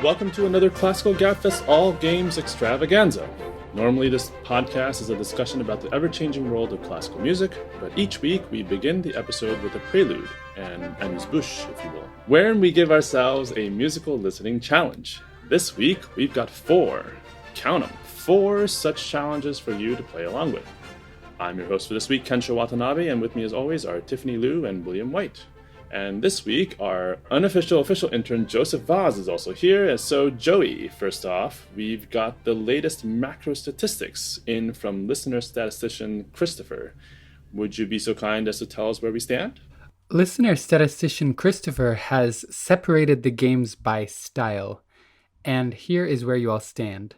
Welcome to another Classical Gabfest All-Games Extravaganza. Normally this podcast is a discussion about the ever-changing world of classical music, but each week we begin the episode with a prelude, and amuse-bouche, if you will, wherein we give ourselves a musical listening challenge. This week we've got count 'em, four such challenges for you to play along with. I'm your host for this week, Kensho Watanabe, and with me as always are Tiffany Liu and William White. And this week, our official intern, Joseph Vaz, is also here. And so, Joey, first off, we've got the latest macro statistics in from listener statistician Christopher. Would you be so kind as to tell us where we stand? Listener statistician Christopher has separated the games by style. And here is where you all stand.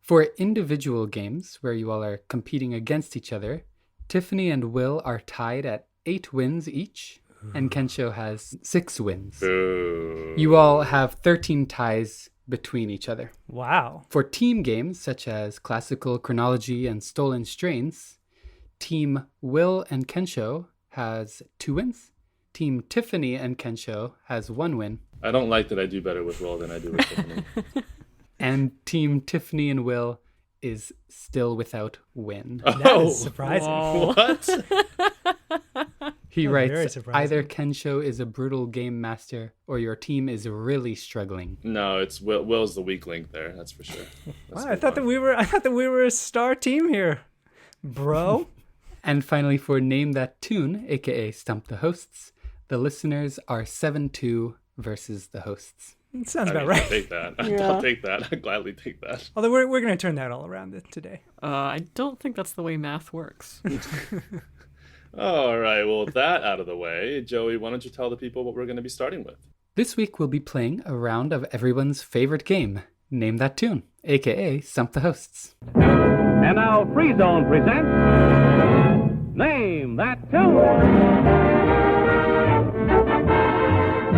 For individual games, where you all are competing against each other, Tiffany and Will are tied at 8 wins each. And Kensho has 6 wins. Boo. You all have 13 ties between each other. Wow. For team games, such as Classical Chronology and Stolen Strains, Team Will and Kensho has 2 wins. Team Tiffany and Kensho has 1 win. I don't like that I do better with Will than I do with Tiffany. And Team Tiffany and Will is still without win. That is surprising. What? He Very writes, surprising. either Kensho is a brutal game master or your team is really struggling. No, it's Will's the weak link there, that's for sure. Wow, I thought that we were a star team here, bro. And finally, for Name That Tune, aka Stump the Hosts, the listeners are 7-2 versus the hosts. It sounds about I'll right. take that. Yeah. I'll take that. I'll gladly take that. Although we're going to turn that all around today. I don't think that's the way math works. All right, well, with that out of the way, Joey, why don't you tell the people what we're going to be starting with? This week we'll be playing a round of everyone's favorite game, Name That Tune, aka Stump the Hosts. And now Free Zone presents Name That Tune.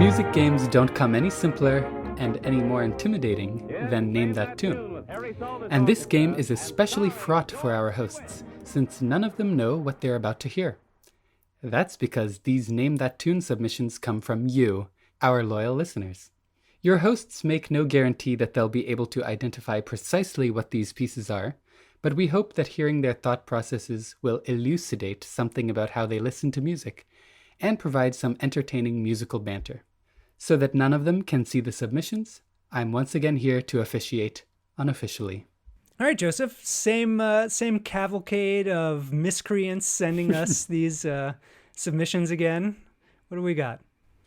Music games don't come any simpler and any more intimidating than Name That Tune. And this game is especially fraught for our hosts, since none of them know what they're about to hear. That's because these Name That Tune submissions come from you, our loyal listeners. Your hosts make no guarantee that they'll be able to identify precisely what these pieces are, but we hope that hearing their thought processes will elucidate something about how they listen to music, and provide some entertaining musical banter. So that none of them can see the submissions, I'm once again here to officiate unofficially. All right, Joseph. Same cavalcade of miscreants sending us these submissions again. What do we got?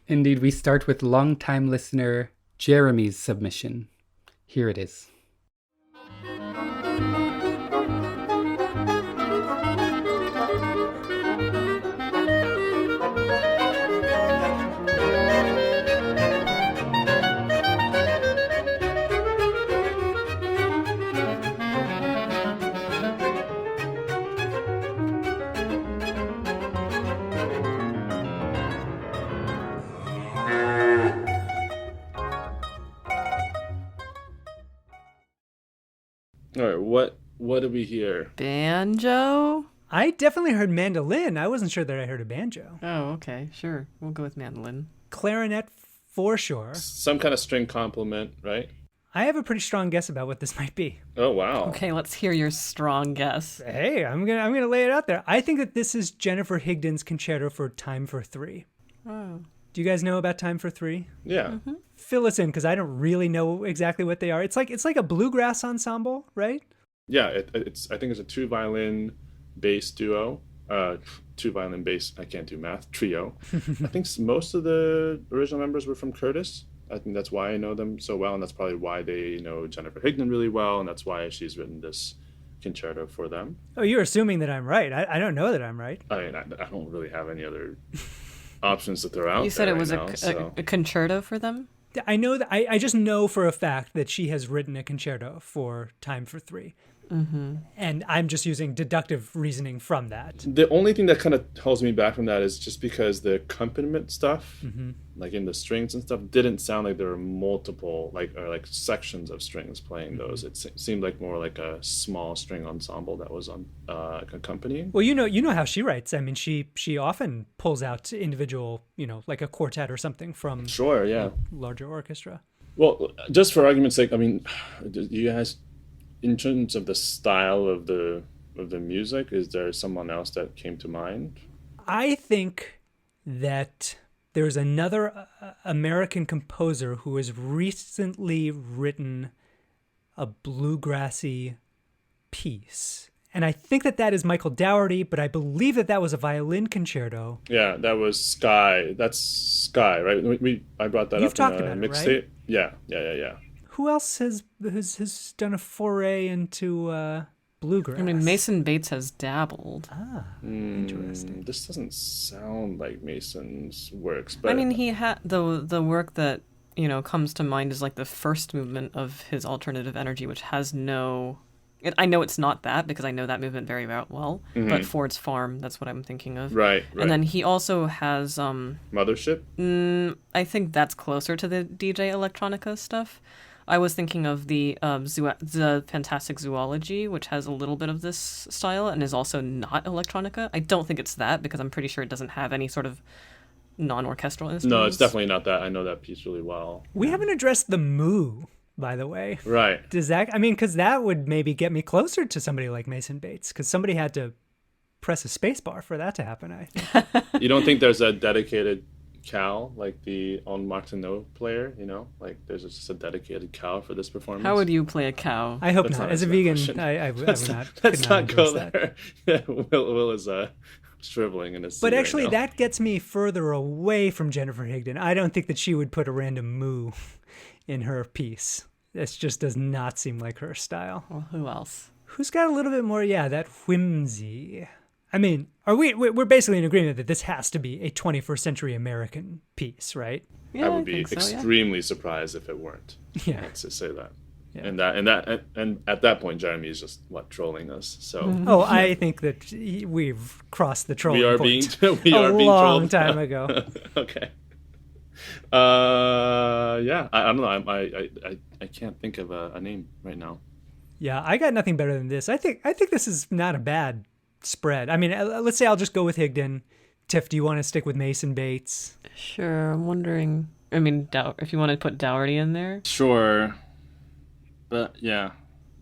Indeed, we start with longtime listener Jeremy's submission. Here it is. All right, what do we hear? Banjo? I definitely heard mandolin. I wasn't sure that I heard a banjo. Oh, okay, sure. We'll go with mandolin. Clarinet for sure. Some kind of string complement, right? I have a pretty strong guess about what this might be. Oh, wow. Okay, let's hear your strong guess. Hey, I'm gonna lay it out there. I think that this is Jennifer Higdon's concerto for Time for Three. Oh. Do you guys know about Time for Three? Yeah. Mm-hmm. Fill us in, because I don't really know exactly what they are. It's like a bluegrass ensemble, right? Yeah, it's. I think it's a 2-violin bass duo. 2-violin bass, I can't do math, trio. I think most of the original members were from Curtis. I think that's why I know them so well, and that's probably why they know Jennifer Higdon really well, and that's why she's written this concerto for them. Oh, you're assuming that I'm right. I don't know that I'm right. I mean, I don't really have any other options to throw out. You said there it was right now, so. a concerto for them? I know that I just know for a fact that she has written a concerto for Time for Three. Mm-hmm. And I'm just using deductive reasoning from that. The only thing that kind of holds me back from that is just because the accompaniment stuff, like in the strings and stuff, didn't sound like there were multiple, like sections of strings playing those. It seemed like more like a small string ensemble that was on accompanying. Well, you know how she writes. I mean, she often pulls out individual, like a quartet or something from Sure, yeah. a larger orchestra. Well, just for argument's sake, I mean, do you guys, in terms of the style of the music, is there someone else that came to mind? I think that there's another American composer who has recently written a bluegrassy piece. And I think that is Michael Dougherty, but I believe that was a violin concerto. Yeah, that was Sky. That's Sky, right? I brought that You've up talked in a about it, mixtape. right? Yeah. Who else has done a foray into bluegrass? I mean, Mason Bates has dabbled. Interesting. This doesn't sound like Mason's works, but I mean, he had the work that comes to mind is like the first movement of his alternative energy, which has no. I know it's not that because I know that movement very well. But Ford's Farm, that's what I'm thinking of. Right. And then he also has Mothership. I think that's closer to the DJ electronica stuff. I was thinking of the Fantastic Zoology, which has a little bit of this style and is also not electronica. I don't think it's that because I'm pretty sure it doesn't have any sort of non-orchestral instruments. No, it's definitely not that. I know that piece really well. We haven't addressed the moo, by the way. Right. Does that, because that would maybe get me closer to somebody like Mason Bates, because somebody had to press a space bar for that to happen, I think. You don't think there's a dedicated cow like the On Martineau player, like there's just a dedicated cow for this performance? How would you play a cow? I hope That's not. not As a my vegan, question. I would Let's not. Let's could not go endorse that. there. Will is shriveling in his seat But actually, right now. that gets me further away from Jennifer Higdon. I don't think that she would put a random moo in her piece. This just does not seem like her style. Well, who else? Who's got a little bit more, that whimsy? I mean, we're basically in agreement that this has to be a 21st century American piece, right? Yeah, I would be think so, yeah. extremely surprised if it weren't. Yeah. Let's just say that. Yeah. And at that point, Jeremy is just trolling us. So Oh, I think that we've crossed the trolling we are point being a long trolled. time ago. Okay. Yeah. I don't know. I can't think of a name right now. Yeah, I got nothing better than this. I think this is not a bad spread. I mean, let's say I'll just go with Higdon. Tiff, do you want to stick with Mason Bates? Sure, I'm wondering. I mean, if you want to put Dougherty in there. Sure. But yeah,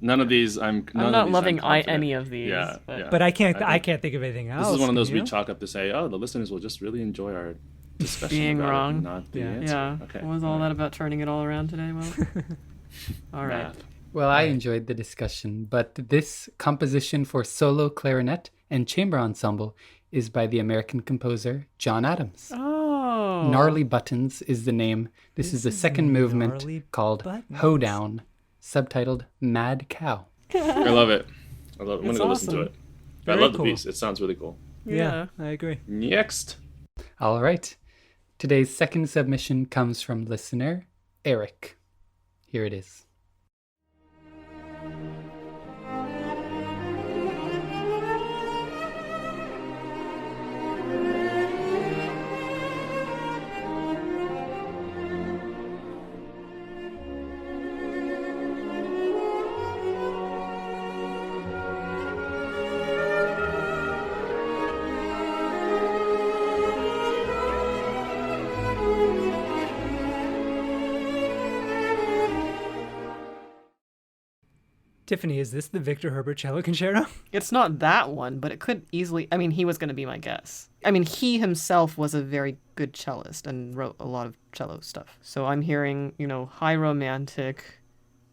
none of these. I'm not loving confident. any of these. Yeah, but yeah. But I can't think think of anything else. This is one of those can we you? chalk up to say, the listeners will just really enjoy our discussion Being about wrong. it, not the Yeah. answer. Yeah. Okay. What was all that about turning it all around today? Well, all right. Math. Well, I enjoyed the discussion, but this composition for solo clarinet and chamber ensemble is by the American composer John Adams. Oh. Gnarly Buttons is the name. This is the second movement Gnarly called Buttons. Hoedown, subtitled Mad Cow. I love it. I'm going to listen to awesome. it. Very I love cool. the piece. It sounds really cool. Yeah, I agree. Next. All right. Today's second submission comes from listener Eric. Here it is. Tiffany, is this the Victor Herbert Cello Concerto? It's not that one, but it could easily. I mean, he was going to be my guess. I mean, he himself was a very good cellist and wrote a lot of cello stuff. So I'm hearing, high romantic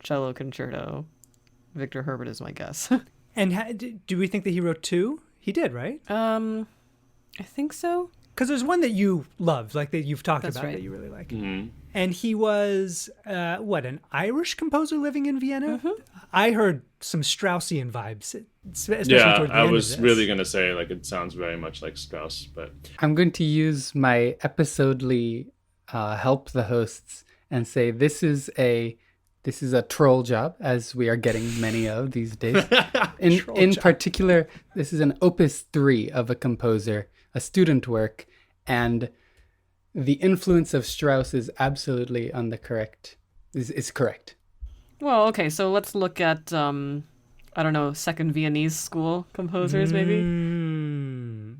cello concerto. Victor Herbert is my guess. And do we think that he wrote two? He did, right? I think so. Because there's one that you love, like that you've talked That's about right. that you really like. Mm-hmm. And he was, an Irish composer living in Vienna? Mm-hmm. I heard some Straussian vibes, especially Yeah, toward the I end was of this. really going to say, it sounds very much like Strauss, but I'm going to use my episodely help the hosts and say this is a troll job, as we are getting many of these days. In particular, this is an opus 3 of a composer, a student work, and the influence of Strauss is absolutely on the correct. Is correct. Well, okay, so let's look at, second Viennese school composers, maybe?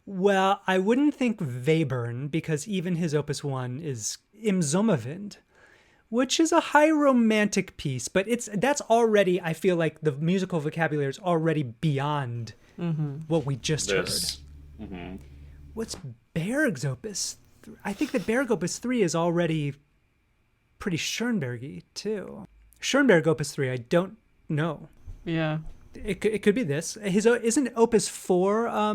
Well, I wouldn't think Webern, because even his opus 1 is Im Sommerwind, which is a high romantic piece, but that's already, I feel like the musical vocabulary is already beyond what we just heard. Mm-hmm. What's Berg's opus? I think that Berg opus 3 is already pretty Schoenbergy too. Schoenberg opus 3, I don't know. Yeah. It could be this. Isn't opus 4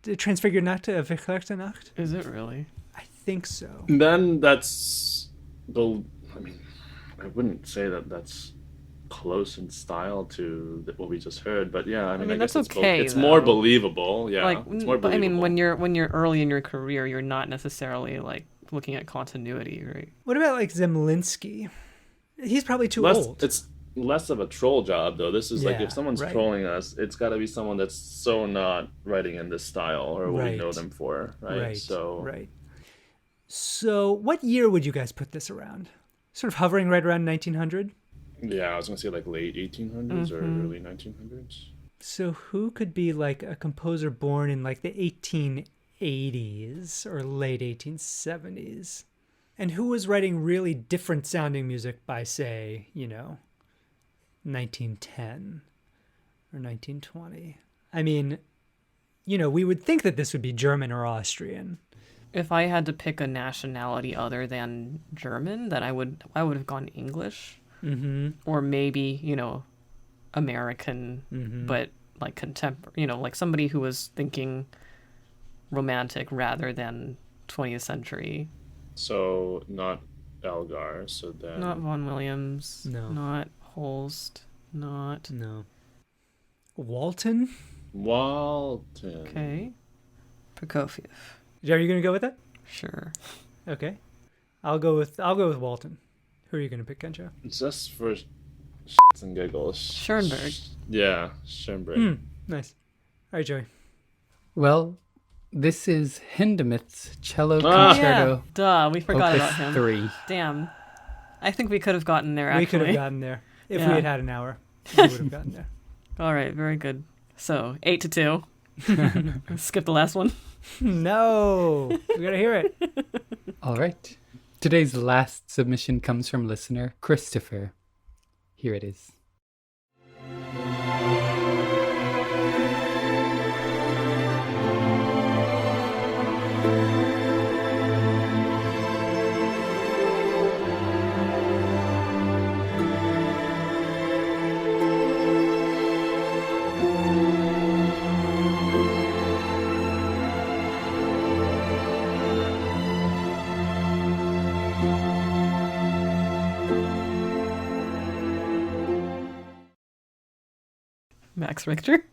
the Transfigured Nacht of Verklechte Nacht? Is it really? I think so. Then that's I wouldn't say that that's close in style to what we just heard, but yeah, I mean that's guess okay. It's more believable. Yeah, Like, it's more but I mean, believable. when you're early in your career, you're not necessarily like looking at continuity, right? What about like Zemlinsky? He's probably too old. It's less of a troll job though. This is like Yeah, if someone's right. trolling us, it's got to be someone that's so not writing in this style or what we know them for, right? Right. So, what year would you guys put this around? Sort of hovering right around 1900? Yeah, I was gonna say like late 1800s or early 1900s. So, who could be like a composer born in like the 1880s or late 1870s? And who was writing really different sounding music by, say, 1910 or 1920? I mean, we would think that this would be German or Austrian. If I had to pick a nationality other than German, then I would have gone English, or maybe American, but like contemporary. Like somebody who was thinking romantic rather than 20th century. So not Elgar. So then Not Vaughan Williams. No. Not Holst. Not. No. Walton? Walton. Okay. Prokofiev. Are you going to go with that? Sure. Okay. I'll go with Walton. Who are you going to pick, Kensho? Just for shits and giggles. Schoenberg. Yeah, Schoenberg. Nice. All right, Joey. Well, this is Hindemith's Cello Ah. Concerto, Duh, we forgot Opus about him. 3. Damn. I think we could have gotten there, actually. We could have gotten there. If Yeah. we had had an hour, we would have gotten there. All right, very good. So, 8-2. Skip the last one. No! We got to hear it. All right. Today's last submission comes from listener Christopher. Here it is. Max Richter.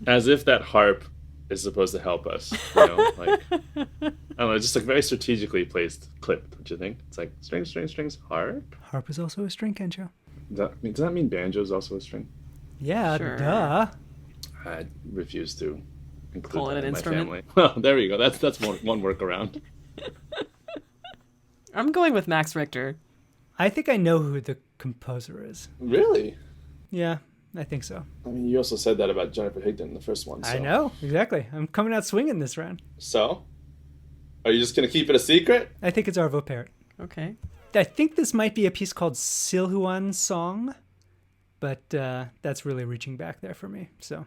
As if that harp is supposed to help us. Like I don't know, just like very strategically placed clip. Don't you think? It's like strings, harp. Harp is also a string, Kensho. Does that mean banjo is also a string? Yeah, Sure. duh. I refuse to include Call it that an in my instrument? family. Well, there you go. That's one workaround. I'm going with Max Richter. I think I know who the composer is. Really? Yeah, I think so. I mean, you also said that about Jennifer Higdon in the first one. So. I know, exactly. I'm coming out swinging this round. So, are you just gonna keep it a secret? I think it's Arvo Pärt. Okay. I think this might be a piece called Silhuan Song, but that's really reaching back there for me. So,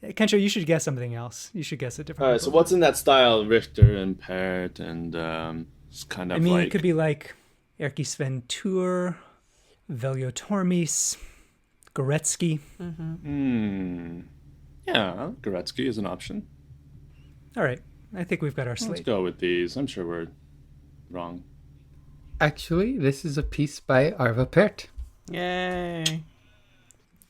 Kensho, you should guess something else. You should guess a different. All right. So, composer. what's in that style? Richter and Pärt, and it's kind of. I mean, like... it could be like Erkki Sven Tur, Veljo Tormis, Goretzky. Yeah, Goretzky is an option. All right, I think we've got our Let's slate. go with these. I'm sure we're wrong. Actually, this is a piece by Arvo Pärt. Yay.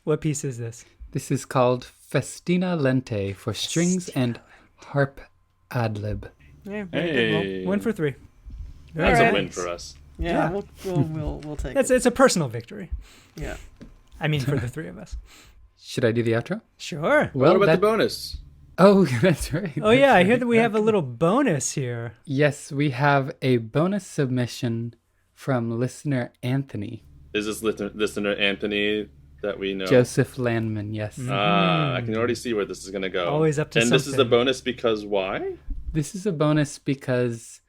What piece is this? This is called Festina Lente for strings and harp ad lib. Yeah. Hey, 1 for 3. that's Alright. a win for us. Yeah, Yeah. we'll take it. It's a personal victory. Yeah. I mean, for the three of us. Should I do the outro? Sure. Well, what about that- the bonus? Oh, that's right. Oh yeah, I hear that's that we right. have a little bonus here. Yes, we have a bonus submission from listener Anthony. Is this listener Anthony that we know? Joseph Landman, yes. I can already see where this is going to go. Always up to And this is the something. bonus because why? This is a bonus because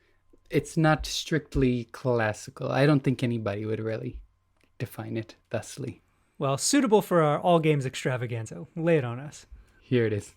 it's not strictly classical. I don't think anybody would really define it thusly. Well, suitable for our All-Games Extravaganza. Lay it on us. Here it is.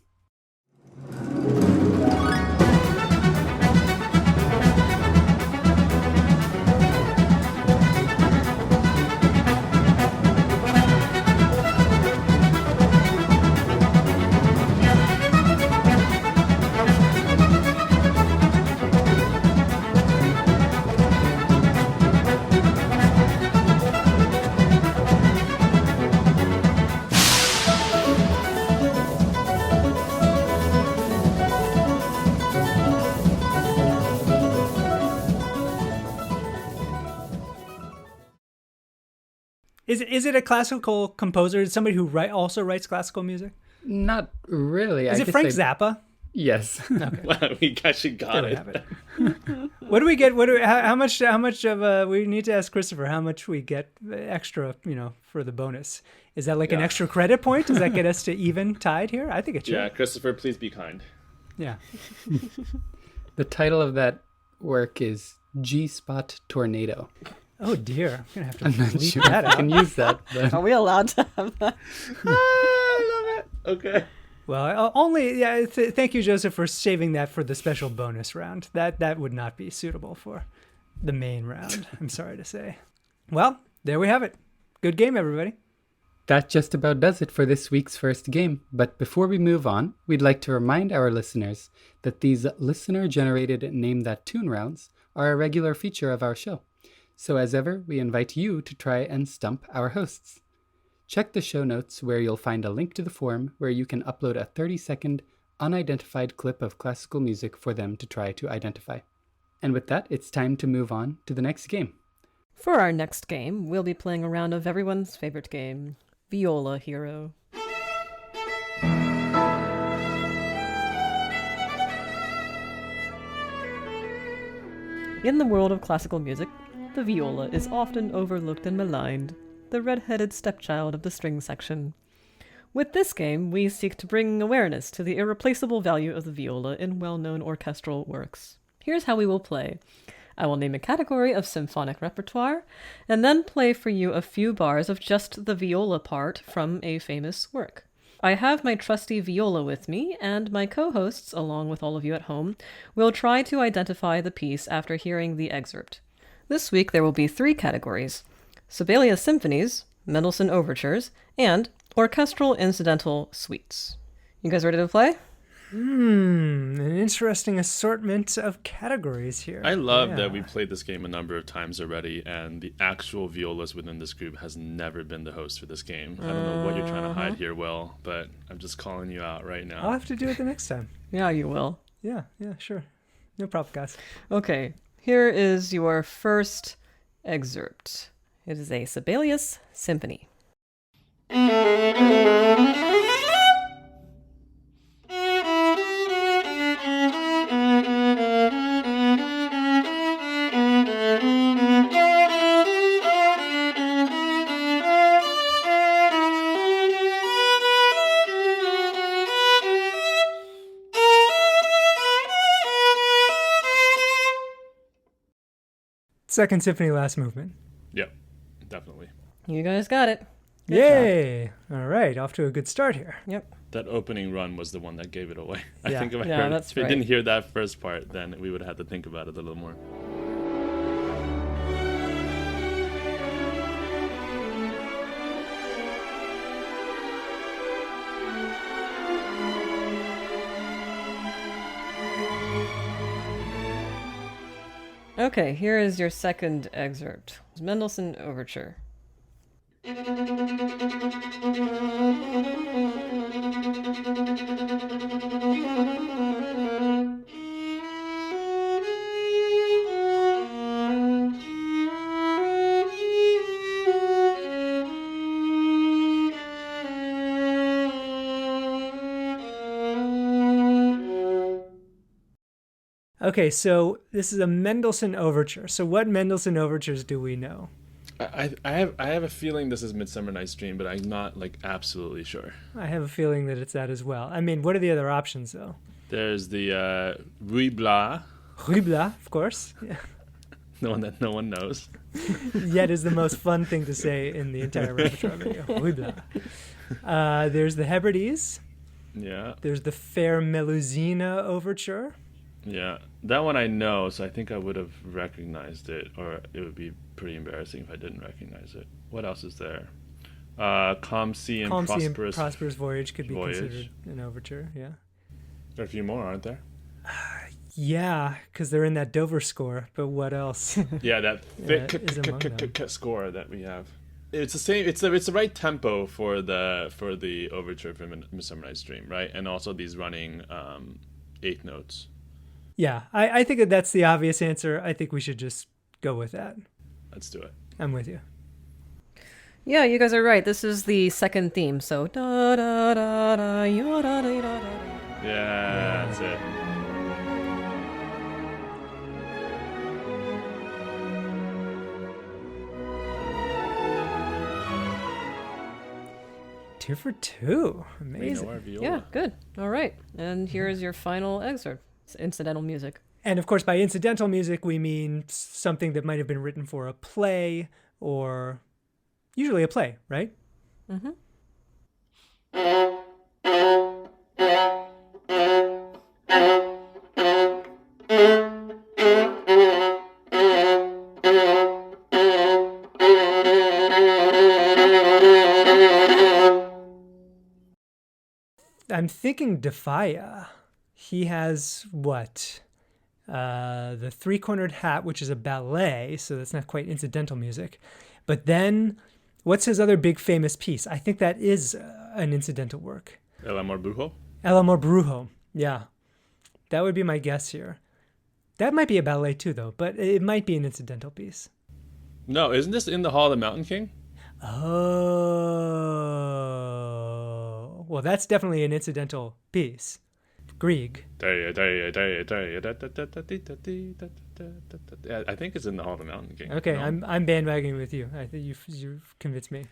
Is it a classical composer? Is it somebody who also writes classical music? Not really. Is it Frank Zappa? Yes. Okay. Wow, we actually got There we it. have it. What do we get? How much of we need to ask Christopher how much we get extra, for the bonus? Is that like an Yeah. extra credit point? Does that get us to even tied here? I think it should. Yeah, Christopher, please be kind. Yeah. The title of that work is G-Spot Tornado. Oh dear, I'm gonna have to I'm not bleep sure that if I can out. use that. But... Are we allowed to have that? I love it. Okay. Well, thank you, Joseph, for saving that for the special bonus round. That would not be suitable for the main round. I'm sorry to say. Well, there we have it. Good game, everybody. That just about does it for this week's first game. But before we move on, we'd like to remind our listeners that these listener-generated Name That Tune rounds are a regular feature of our show. So as ever, we invite you to try and stump our hosts. Check the show notes where you'll find a link to the form where you can upload a 30-second unidentified clip of classical music for them to try to identify. And with that, it's time to move on to the next game. For our next game, we'll be playing a round of everyone's favorite game, Viola Hero. In the world of classical music, the viola is often overlooked and maligned, the red-headed stepchild of the string section. With this game, we seek to bring awareness to the irreplaceable value of the viola in well-known orchestral works. Here's how we will play. I will name a category of symphonic repertoire, and then play for you a few bars of just the viola part from a famous work. I have my trusty viola with me, and my co-hosts, along with all of you at home, will try to identify the piece after hearing the excerpt. This week there will be 3 categories: Sibelius symphonies, Mendelssohn overtures, and orchestral incidental suites. You guys ready to play? An interesting assortment of categories here. I love Yeah. that we played this game a number of times already, and the actual violist within this group has never been the host for this game. I don't know what you're trying to hide here, Will, but I'm just calling you out right now. I'll have to do it the next time. Yeah, you will. Yeah, sure. No problem, guys. Okay, here is your first excerpt. It is a Sibelius symphony. Second symphony, last movement. Yep, definitely. You guys got it. Good Yay! All right, off to a good start here. Yep. That opening run was the one that gave it away. I Yeah. think if I Yeah, heard, that's if I right. didn't hear that first part, then we would have had to think about it a little more. Okay, here is your second excerpt. Mendelssohn Overture. Okay, so this is a Mendelssohn overture. So what Mendelssohn overtures do we know? I have a feeling this is Midsummer Night's Dream, but I'm not absolutely sure. I have a feeling that it's that as well. I mean, what are the other options though? There's the Ruy Blas. Ruy Blas, of course. Yeah. The one that no one knows. Yet is the most fun thing to say in the entire repertoire video. There's the Hebrides. Yeah. There's the Fair Melusina Overture. Yeah. That one I know, so I think I would have recognized it, or it would be pretty embarrassing if I didn't recognize it. What else is there? Calm Sea and Prosperous Voyage could be considered an overture, yeah. There are a few more, aren't there? Yeah, because they're in that Dover score, but what else? Yeah, that thick score that we have. It's the same. It's the right tempo for the overture for Midsummer Night's Dream, right? And also these running eighth notes. Yeah, I think that's the obvious answer. I think we should just go with that. Let's do it. I'm with you. Yeah, you guys are right. This is the second theme. So da da da da da da da da. Yeah, that's it. Two for two. Amazing. Yeah, good. All right. And here is your final excerpt. It's incidental music. And of course, by incidental music, we mean something that might have been written for a play, or usually a play, right? Mm-hmm. I'm thinking Defia. He has what? The Three-Cornered Hat, which is a ballet, so that's not quite incidental music. But then, what's his other big famous piece? I think that is an incidental work. El Amor Brujo? El Amor Brujo, yeah. That would be my guess here. That might be a ballet too, though, but it might be an incidental piece. No, isn't this in the Hall of the Mountain King? Oh. Well, that's definitely an incidental piece. Grieg. I think it's in the Hall of the Mountain King. Okay, no? I'm bandwagoning with you. I think you've convinced me.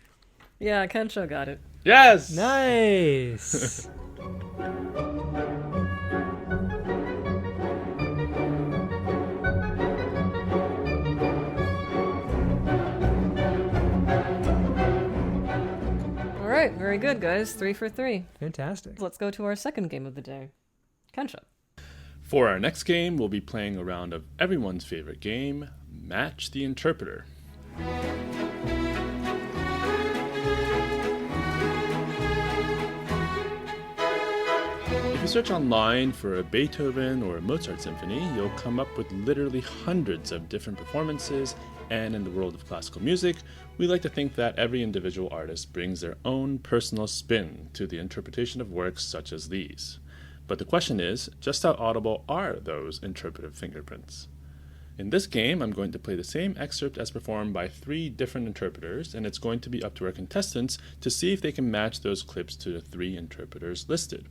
Yeah, Kensho got it. Yes! Nice! All right, very good, guys. 3 for 3. Fantastic. Let's go to our second game of the day. Kensho. For our next game, we'll be playing a round of everyone's favorite game, Match the Interpreter. If you search online for a Beethoven or a Mozart symphony, you'll come up with literally hundreds of different performances, and in the world of classical music, we like to think that every individual artist brings their own personal spin to the interpretation of works such as these. But the question is, just how audible are those interpretive fingerprints? In this game, I'm going to play the same excerpt as performed by 3 different interpreters, and it's going to be up to our contestants to see if they can match those clips to the 3 interpreters listed.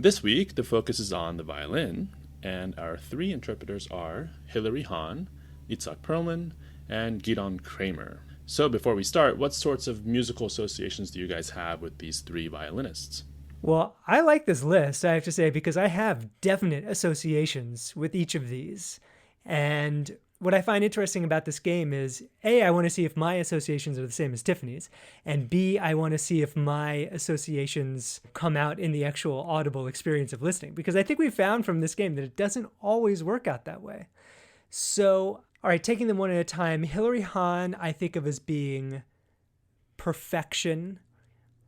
This week, the focus is on the violin, and our 3 interpreters are Hilary Hahn, Itzhak Perlman, and Gidon Kramer. So before we start, what sorts of musical associations do you guys have with these 3 violinists? Well, I like this list, I have to say, because I have definite associations with each of these. And what I find interesting about this game is, A, I want to see if my associations are the same as Tiffany's, and B, I want to see if my associations come out in the actual audible experience of listening. Because I think we found from this game that it doesn't always work out that way. So, all right, taking them one at a time, Hilary Hahn I think of as being perfection,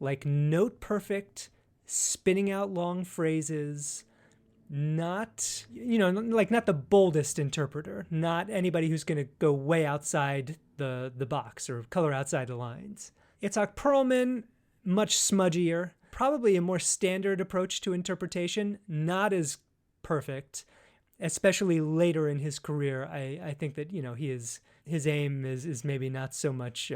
like note perfect, spinning out long phrases, not, like not the boldest interpreter, not anybody who's going to go way outside the box or color outside the lines. Itzhak Perlman, much smudgier, probably a more standard approach to interpretation, not as perfect, especially later in his career. I think that, his aim is maybe not so much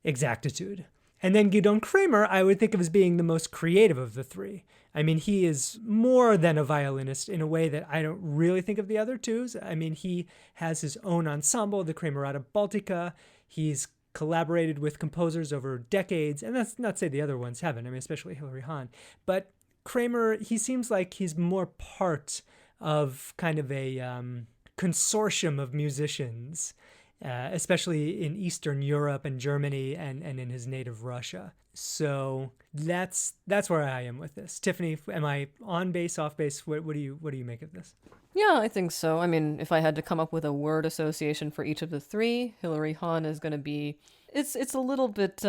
exactitude. And then Gidon Kramer, I would think of as being the most creative of the 3. I mean, he is more than a violinist in a way that I don't really think of the other 2s. I mean, he has his own ensemble, the Kramerata Baltica. He's collaborated with composers over decades, and that's not to say the other ones haven't, I mean, especially Hilary Hahn. But Kramer, he seems like he's more part of kind of a consortium of musicians, especially in Eastern Europe and Germany and in his native Russia. So that's where I am with this. Tiffany, am I on base, off base? What do you make of this? Yeah, I think so. I mean, if I had to come up with a word association for each of the three, Hilary Hahn is going to be... It's a little bit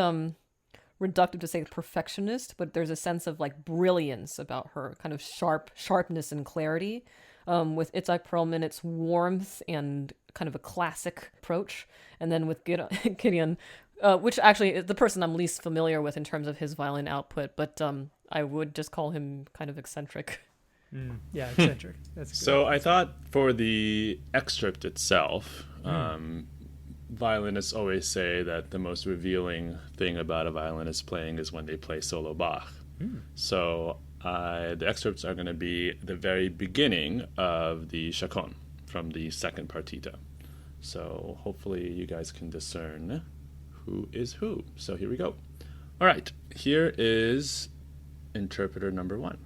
reductive to say perfectionist, but there's a sense of like brilliance about her, kind of sharpness and clarity. With Itzhak Perlman, it's warmth and kind of a classic approach. And then with Gideon, which actually is the person I'm least familiar with in terms of his violin output, but I would just call him kind of eccentric. Yeah, eccentric. That's good. So I thought for the excerpt itself, violinists always say that the most revealing thing about a violinist playing is when they play solo Bach. So the excerpts are going to be the very beginning of the Chausson from the second partita. So hopefully you guys can discern who is who. So here we go. All right, here is interpreter number 1.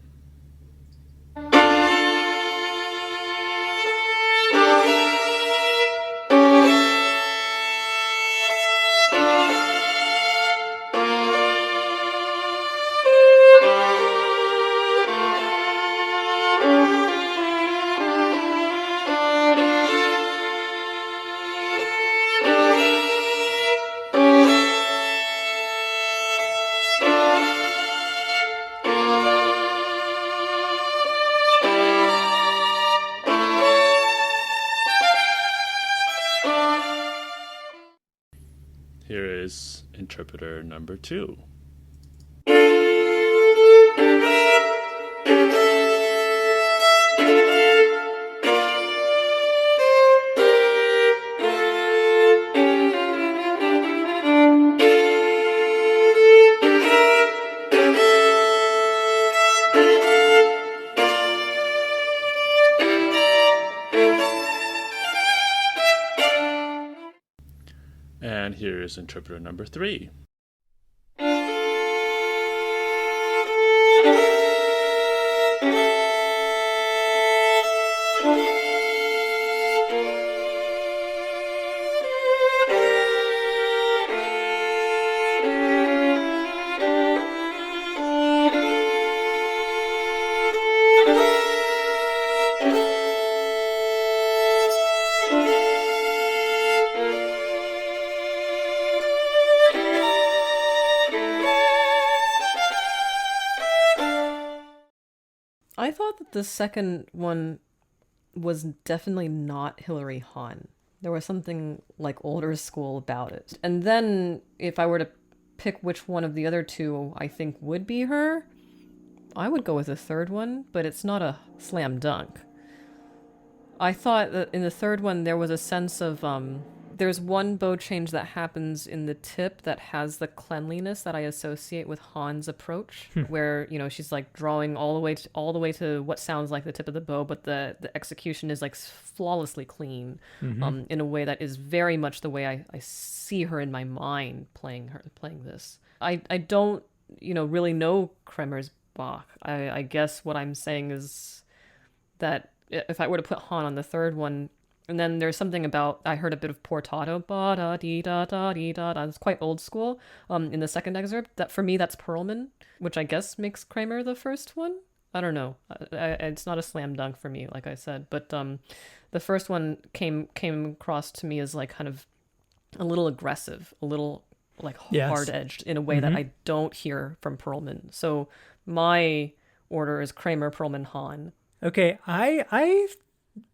Here is interpreter number 2. And here is interpreter number 3. I thought that the second one was definitely not Hilary Hahn. There was something like older school about it. And then if I were to pick which one of the other two I think would be her, I would go with the third one, but it's not a slam dunk. I thought that in the third one there was a sense of there's one bow change that happens in the tip that has the cleanliness that I associate with Hahn's approach, where, you know, she's like drawing all the way to what sounds like the tip of the bow, but the execution is like flawlessly clean, in a way that is very much the way I see her in my mind playing this. I don't, really know Kremer's Bach. I guess what I'm saying is that if I were to put Hahn on the third one, and then there's something about, I heard a bit of portato, ba-da-dee-da-da-dee-da-da. It's quite old school in the second excerpt. That for me, that's Perlman, which I guess makes Kremer the first one. I don't know. It's not a slam dunk for me, like I said. But the first one came across to me as like kind of a little aggressive, a little like hard-edged in a way that I don't hear from Perlman. So my order is Kremer, Perlman, Hahn. Okay, I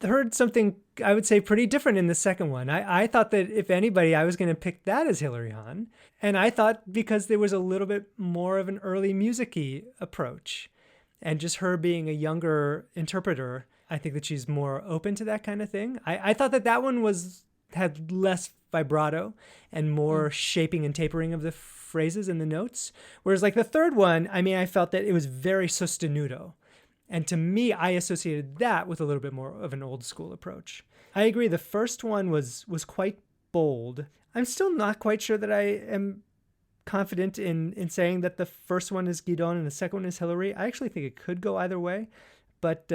heard something, I would say, pretty different in the second one. I thought that if anybody, I was going to pick that as Hilary Hahn. And I thought because there was a little bit more of an early music-y approach and just her being a younger interpreter, I think that she's more open to that kind of thing. I thought that one had less vibrato and more shaping and tapering of the phrases and the notes. Whereas like the third one, I felt that it was very sostenuto. And to me, I associated that with a little bit more of an old school approach. I agree. The first one was quite bold. I'm still not quite sure that I am confident in saying that the first one is Guidon and the second one is Hilary. I actually think it could go either way. But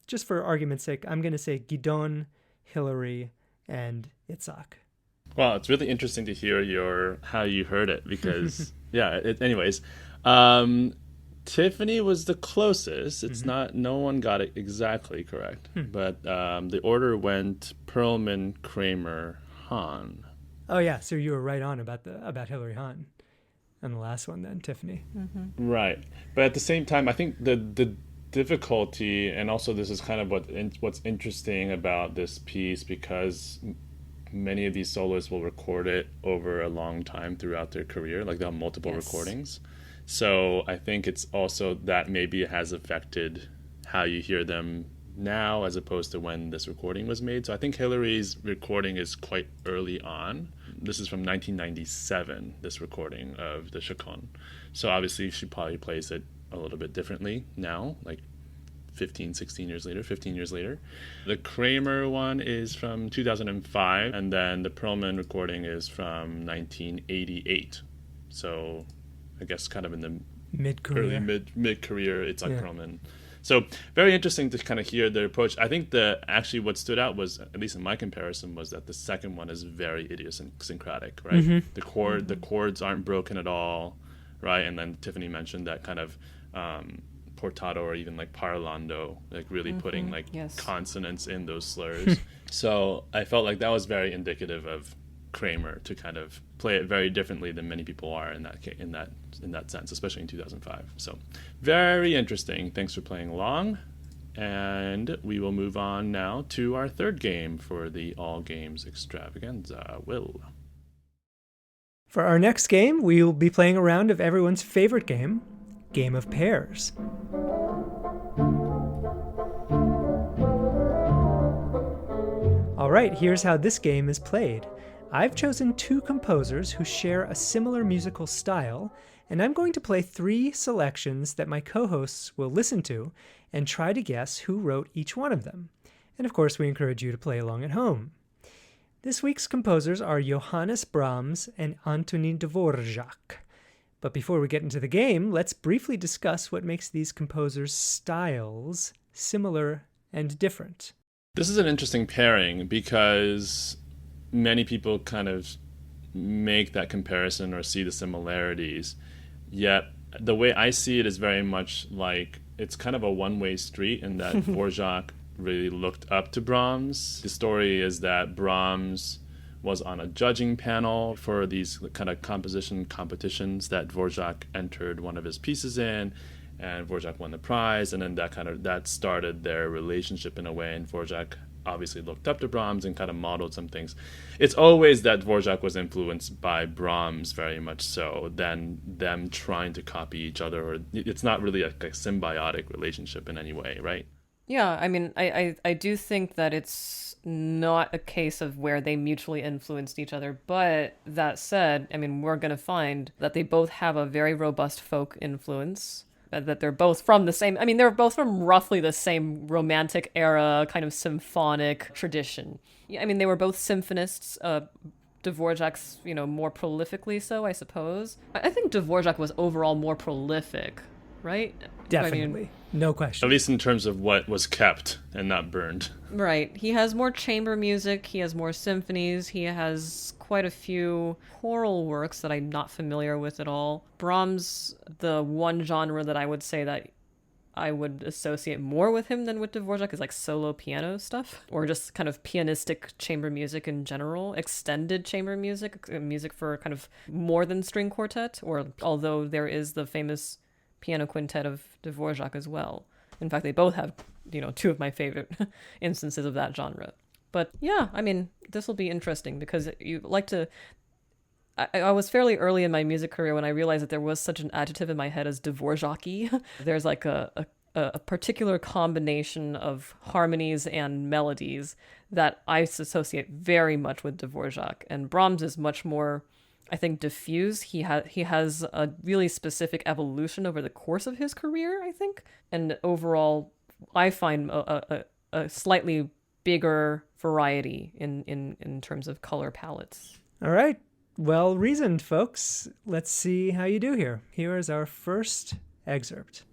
just for argument's sake, I'm going to say Guidon, Hillary, and Itzhak. Well, it's really interesting to hear how you heard it because, anyways. Tiffany was the closest. It's not, no one got it exactly correct. But the order went Perlman, Kramer, Hahn. Oh, yeah. So you were right on about Hillary Hahn on the last one then, Tiffany. Right. But at the same time, I think the difficulty, and also this is kind of what's interesting about this piece, because many of these soloists will record it over a long time throughout their career, like they'll have multiple recordings. So I think it's also that maybe it has affected how you hear them now as opposed to when this recording was made. So I think Hillary's recording is quite early on. This is from 1997, this recording of the Chausson. So obviously she probably plays it a little bit differently now, like 15 years later. The Kramer one is from 2005, and then the Perlman recording is from 1988. So I guess kind of in the mid-career. Mid-career, it's like Perlman. So very interesting to kind of hear their approach. I think actually what stood out was, at least in my comparison, was that the second one is very idiosyncratic, right? The chords aren't broken at all, right? And then Tiffany mentioned that kind of portato or even like parlando, like really putting like consonants in those slurs. So I felt like that was very indicative of Kramer to kind of play it very differently than many people are in that sense, especially in 2005. So very interesting. Thanks for playing along. And we will move on now to our third game for the All-Games Extravaganza. Will. For our next game, we will be playing a round of everyone's favorite game, Game of Pairs. All right, here's how this game is played. I've chosen two composers who share a similar musical style, and I'm going to play three selections that my co-hosts will listen to and try to guess who wrote each one of them. And of course, we encourage you to play along at home. This week's composers are Johannes Brahms and Antonín Dvořák. But before we get into the game, let's briefly discuss what makes these composers' styles similar and different. This is an interesting pairing because many people kind of make that comparison or see the similarities, yet the way I see it is very much like it's kind of a one-way street in that Dvořák really looked up to Brahms. The story is that Brahms was on a judging panel for these kind of composition competitions that Dvořák entered one of his pieces in, and Dvořák won the prize, and then that started their relationship in a way, and Dvořák obviously looked up to Brahms and kind of modeled some things. It's always that Dvořák was influenced by Brahms very much so than them trying to copy each other, or it's not really a symbiotic relationship in any way, right? Yeah, I mean, I do think that it's not a case of where they mutually influenced each other, but that said, I mean, we're going to find that they both have a very robust folk influence, that they're both from the same, I mean, they're both from roughly the same romantic era kind of symphonic tradition. Yeah, I mean, they were both symphonists, Dvořák's, more prolifically so, I suppose. I think Dvořák was overall more prolific, right? Definitely. No question. At least in terms of what was kept and not burned. Right. He has more chamber music. He has more symphonies. He has quite a few choral works that I'm not familiar with at all. Brahms, the one genre that I would say that I would associate more with him than with Dvořák is like solo piano stuff, or just kind of pianistic chamber music in general, extended chamber music, music for kind of more than string quartet, or although there is the famous piano quintet of Dvořák as well. In fact, they both have, two of my favorite instances of that genre. But yeah, I mean, this will be interesting because you like to... I was fairly early in my music career when I realized that there was such an adjective in my head as Dvořáky. There's like a particular combination of harmonies and melodies that I associate very much with Dvořák. And Brahms is much more, I think, diffuse. He has a really specific evolution over the course of his career, I think. And overall, I find a slightly bigger variety in terms of color palettes. All right. Well reasoned, folks. Let's see how you do here. Here is our first excerpt.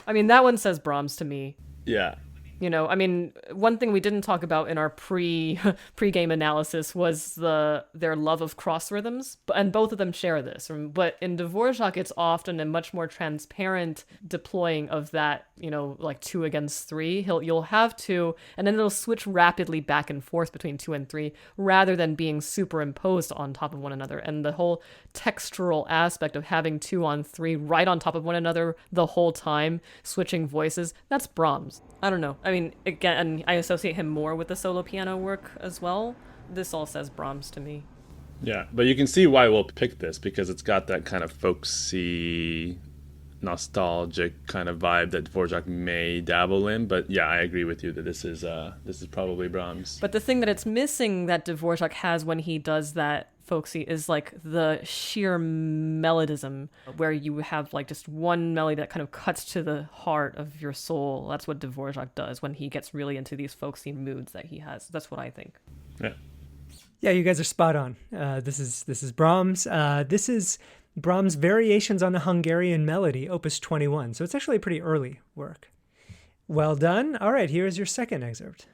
I mean, that one says Brahms to me. Yeah. You know, I mean, one thing we didn't talk about in our pre-game analysis was their love of cross rhythms, and both of them share this. But in Dvorak, it's often a much more transparent deploying of that, you know, like 2 against 3. You'll have 2, and then it'll switch rapidly back and forth between 2 and 3, rather than being superimposed on top of one another. And the whole textural aspect of having 2 on 3 right on top of one another the whole time, switching voices, that's Brahms. I don't know. I mean, again, I associate him more with the solo piano work as well. This all says Brahms to me. Yeah, but you can see why we'll pick this, because it's got that kind of folksy, nostalgic kind of vibe that Dvorak may dabble in. But yeah, I agree with you that this is probably Brahms. But the thing that it's missing that Dvorak has when he does that folksy is like the sheer melodism, where you have like just one melody that kind of cuts to the heart of your soul. That's what Dvorak does when he gets really into these folksy moods that he has. That's what I think. Yeah. Yeah, you guys are spot on. This is Brahms. This is Brahms' Variations on a Hungarian Melody, Opus 21. So it's actually a pretty early work. Well done. All right, here's your second excerpt.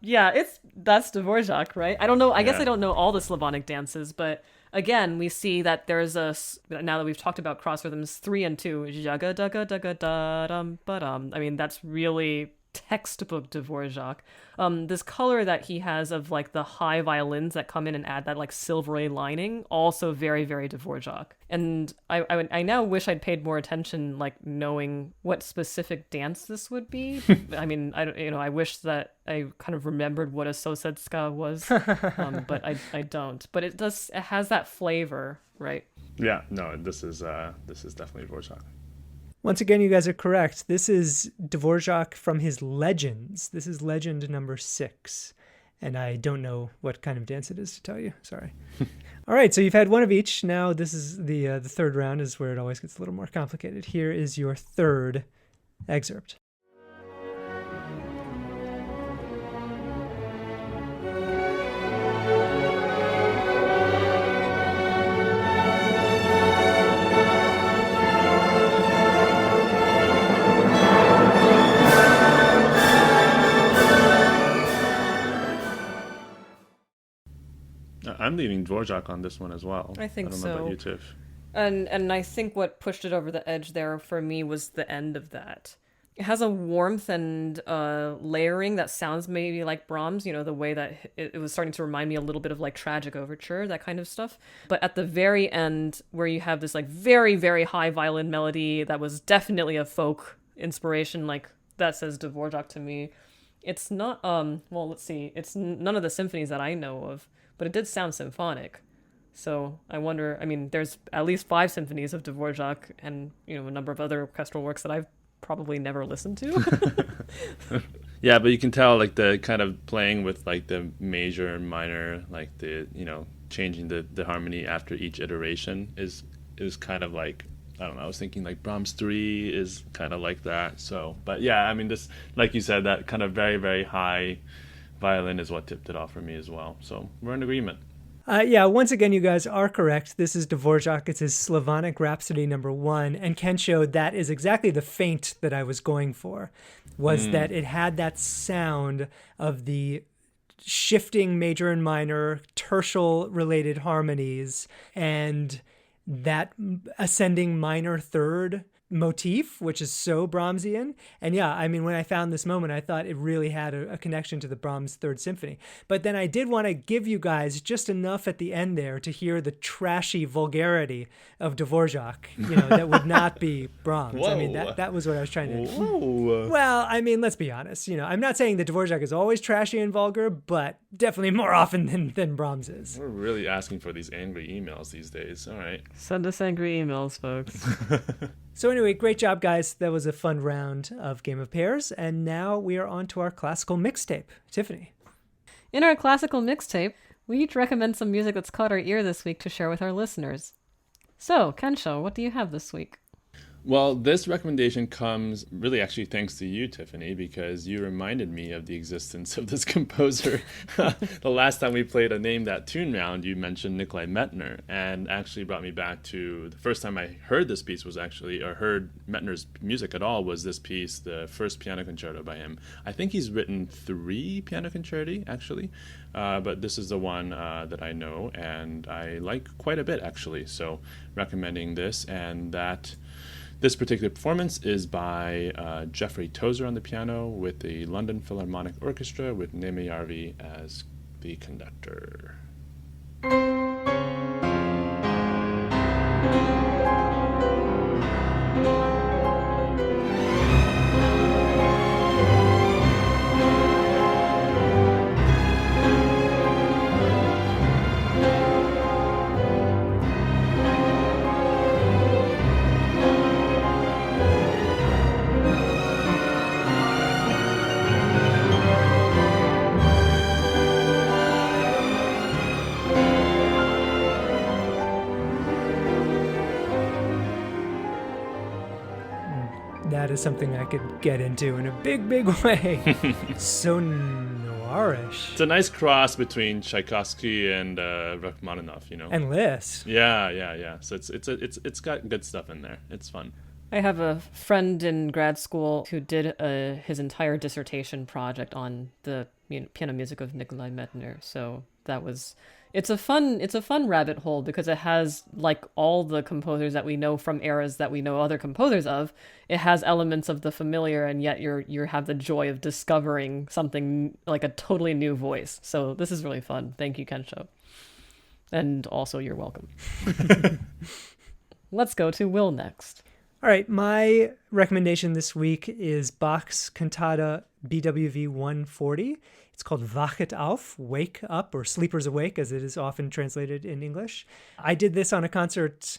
Yeah, that's Dvorak, right? I don't know. I guess I don't know all the Slavonic dances, but again, we see that there's now that we've talked about cross rhythms, 3 and 2, jaga daga daga da dum ba dum. I mean, that's really textbook Dvorak. This color that he has of like the high violins that come in and add that like silvery lining, also very, very Dvorak. And I now wish I'd paid more attention, like knowing what specific dance this would be. I mean, I wish that I kind of remembered what a Sosedska was, but I don't. But it has that flavor, right? Yeah, no, this is definitely Dvorak. Once again, you guys are correct. This is Dvorak from his Legends. This is Legend number 6. And I don't know what kind of dance it is to tell you. Sorry. All right, so you've had one of each. Now this is the third round is where it always gets a little more complicated. Here is your third excerpt. I'm leaning Dvorak on this one as well. I think so. I don't know about you, Tiff. And I think what pushed it over the edge there for me was the end of that. It has a warmth and layering that sounds maybe like Brahms, you know, the way that it was starting to remind me a little bit of like Tragic Overture, that kind of stuff. But at the very end, where you have this like very, very high violin melody that was definitely a folk inspiration, like that says Dvorak to me. It's not, well, let's see, it's none of the symphonies that I know of, but it did sound symphonic. So I wonder, I mean, there's at least 5 symphonies of Dvorak and, you know, a number of other orchestral works that I've probably never listened to. Yeah, but you can tell like the kind of playing with like the major and minor, like the, you know, changing the harmony after each iteration is kind of like, I don't know, I was thinking like Brahms 3 is kind of like that. So, but yeah, I mean, this, like you said, that kind of very, very high violin is what tipped it off for me as well. So we're in agreement. Yeah, once again, you guys are correct. This is Dvorak. It's his Slavonic Rhapsody number 1. And Kensho, that is exactly the feint that I was going for, was that it had that sound of the shifting major and minor, tertial-related harmonies, and that ascending minor third motif, which is so Brahmsian. And yeah, I mean, when I found this moment, I thought it really had a connection to the Brahms Third Symphony. But then I did want to give you guys just enough at the end there to hear the trashy vulgarity of Dvorak, you know, that would not be Brahms. Whoa. I mean, that was what I was trying to do. Whoa. Well, I mean, let's be honest. You know, I'm not saying that Dvorak is always trashy and vulgar, but definitely more often than Brahms is. We're really asking for these angry emails these days. All right. Send us angry emails, folks. So anyway, great job, guys. That was a fun round of Game of Pairs. And now we are on to our classical mixtape. Tiffany. In our classical mixtape, we each recommend some music that's caught our ear this week to share with our listeners. So, Kensho, what do you have this week? Well, this recommendation comes really actually thanks to you, Tiffany, because you reminded me of the existence of this composer. The last time we played a Name That Tune round, you mentioned Nikolai Medtner, and actually brought me back to the first time I heard this piece was actually, or heard Medtner's music at all, was this piece, the first piano concerto by him. I think he's written 3 piano concerti, actually, but this is the one that I know, and I like quite a bit, actually. So recommending this, and that... This particular performance is by Jeffrey Tozer on the piano with the London Philharmonic Orchestra with Neme Järvi as the conductor. That is something I could get into in a big, big way. So noirish. It's a nice cross between Tchaikovsky and Rachmaninoff, you know. And Liszt. Yeah. So it's got good stuff in there. It's fun. I have a friend in grad school who did his entire dissertation project on the piano music of Nikolai Medtner. So that was... It's a fun rabbit hole because it has, like all the composers that we know from eras that we know other composers of, it has elements of the familiar, and yet you have the joy of discovering something like a totally new voice. So this is really fun. Thank you, Kensho. And also, you're welcome. Let's go to Will next. All right, my recommendation this week is Bach's Cantata BWV 140. It's called Wachet auf, Wake Up, or Sleepers Awake, as it is often translated in English. I did this on a concert,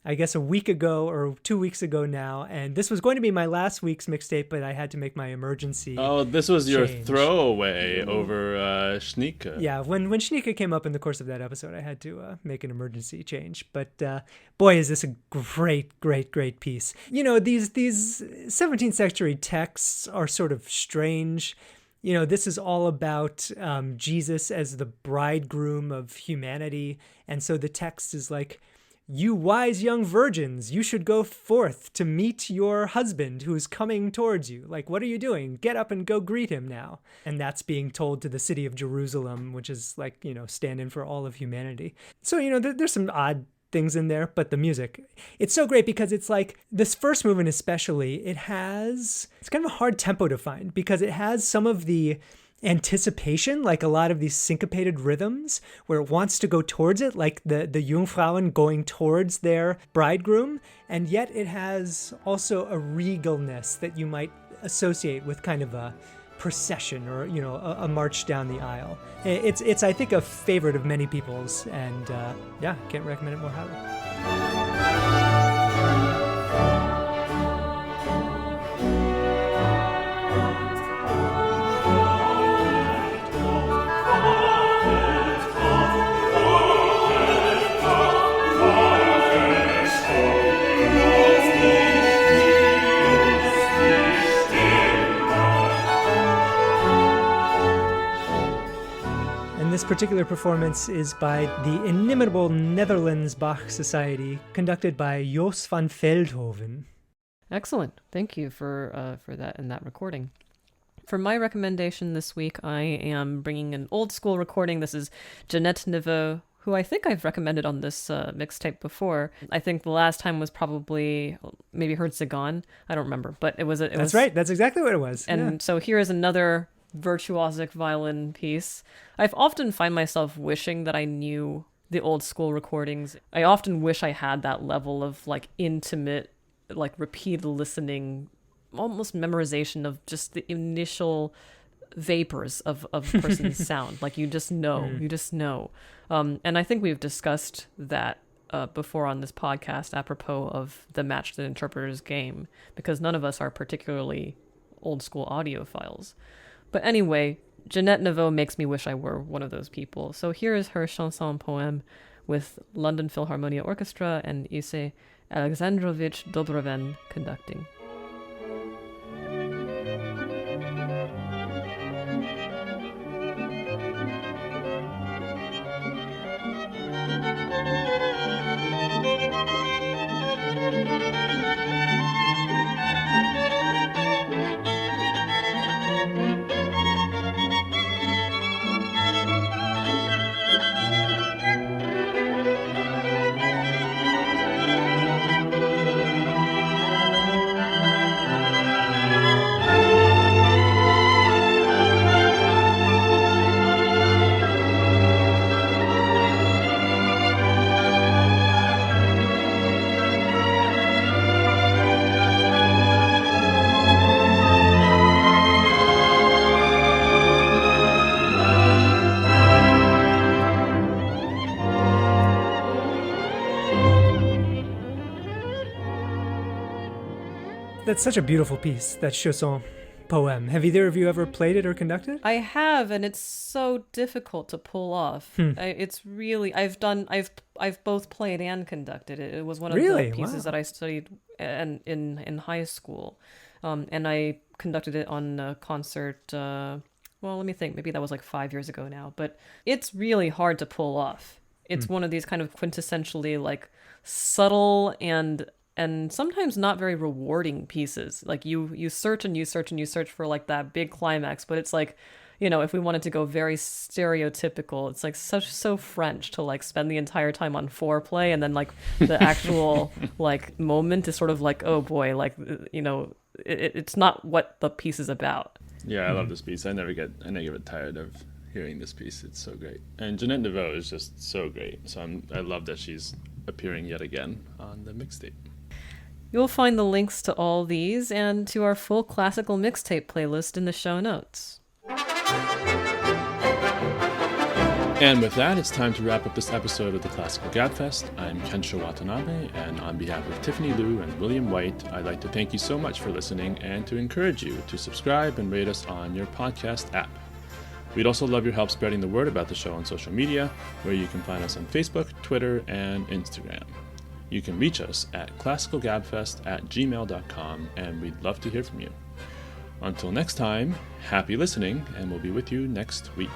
I guess, a week ago or 2 weeks ago now, and this was going to be my last week's mixtape, but I had to make my emergency this was your change. throwaway over Schnieke. Yeah, when Schnieke came up in the course of that episode, I had to make an emergency change. But boy, is this a great, great, great piece. You know, these 17th century texts are sort of strange. You know, this is all about Jesus as the bridegroom of humanity. And so the text is like, you wise young virgins, you should go forth to meet your husband who's coming towards you. Like, what are you doing? Get up and go greet him now. And that's being told to the city of Jerusalem, which is like, you know, stand in for all of humanity. So, you know, there's some odd things in there, but the music, it's so great because it's like this first movement especially, it's kind of a hard tempo to find because it has some of the anticipation, like a lot of these syncopated rhythms where it wants to go towards it, like the Jungfrauen going towards their bridegroom, and yet it has also a regalness that you might associate with kind of a procession or, you know, a march down the aisle. It's I think a favorite of many people's, and yeah, can't recommend it more highly. This particular performance is by the inimitable Netherlands Bach Society, conducted by Jos van Veldhoven. Excellent. Thank you for that and that recording. For my recommendation this week, I am bringing an old school recording. This is Jeanette Neveu, who I think I've recommended on this mixtape before. I think the last time was probably maybe Herzegan. I don't remember, but it was. That's right. That's exactly what it was. And so here is another virtuosic violin piece. I've often find myself wishing that I knew the old school recordings. I often wish I had that level of like intimate, like repeated listening, almost memorization of just the initial vapors of a person's sound. Like you just know. And I think we've discussed that before on this podcast apropos of the Match the Interpreter's game, because none of us are particularly old school audiophiles. But anyway, Jeanette Neveu makes me wish I were one of those people. So here is her Chausson Poème with London Philharmonia Orchestra and Ise Alexandrovich Dobroven conducting. That's such a beautiful piece, that Chausson Poème. Have either of you ever played it or conducted? I have, and it's so difficult to pull off. It's really I've both played and conducted it. It was one of the pieces that I studied in high school, and I conducted it on a concert. Well, let me think. Maybe that was like 5 years ago now. But it's really hard to pull off. It's one of these kind of quintessentially like subtle and sometimes not very rewarding pieces. Like you search and you search and you search for like that big climax, but it's like, you know, if we wanted to go very stereotypical, it's like so French to like spend the entire time on foreplay, and then like the actual like moment is sort of like, oh boy, like, you know, it's not what the piece is about. Yeah, I love this piece. I never get tired of hearing this piece. It's so great. And Jeanette Neveu is just so great. So I love that she's appearing yet again on the mixtape. You'll find the links to all these and to our full classical mixtape playlist in the show notes. And with that, it's time to wrap up this episode of the Classical Gabfest. I'm Kensho Watanabe, and on behalf of Tiffany Liu and William White, I'd like to thank you so much for listening and to encourage you to subscribe and rate us on your podcast app. We'd also love your help spreading the word about the show on social media, where you can find us on Facebook, Twitter, and Instagram. You can reach us at classicalgabfest@gmail.com, and we'd love to hear from you. Until next time, happy listening, and we'll be with you next week.